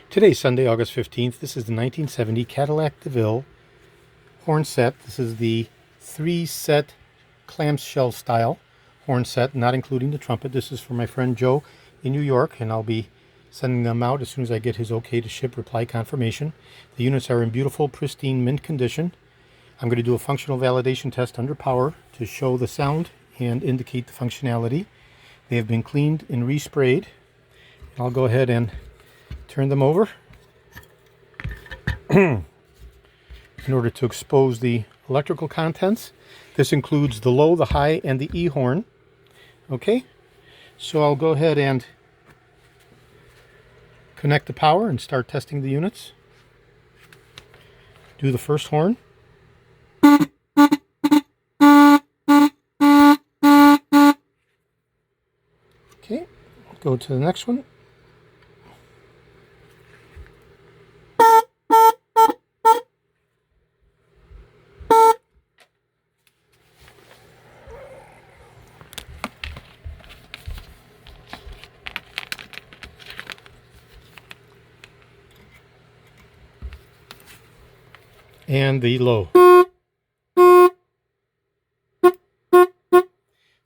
Today's Sunday, August 15th. This is the 1970 Cadillac DeVille horn set. This is the 3-set clamshell style horn set, not including the trumpet. This is for my friend Joe in New York, and I'll be sending them out as soon as I get his okay to ship reply confirmation. The units are in beautiful, pristine mint condition. I'm going to do a functional validation test under power to show the sound and indicate the functionality. They have been cleaned and resprayed. I'll go ahead and turn them over in order to expose the electrical contents. This includes the low, the high, and the E horn. Okay, so I'll go ahead and connect the power and start testing the units. Do the first horn. Okay, go to the next one. And the low.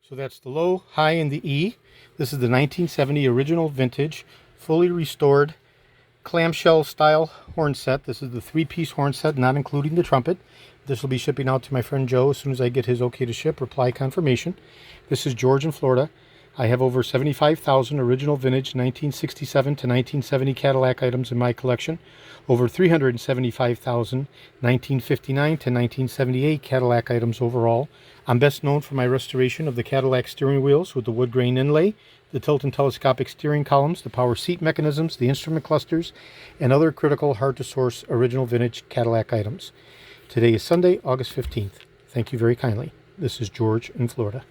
So that's the low, high, and the E. This is the 1970 original vintage, fully restored clamshell style horn set. This is the 3-piece horn set, not including the trumpet. This will be shipping out to my friend Joe as soon as I get his okay to ship reply confirmation. This is George in Florida. I have over 75,000 original vintage 1967 to 1970 Cadillac items in my collection. Over 375,000 1959 to 1978 Cadillac items overall. I'm best known for my restoration of the Cadillac steering wheels with the wood grain inlay, the tilt and telescopic steering columns, the power seat mechanisms, the instrument clusters, and other critical hard-to-source original vintage Cadillac items. Today is Sunday, August 15th. Thank you very kindly. This is George in Florida.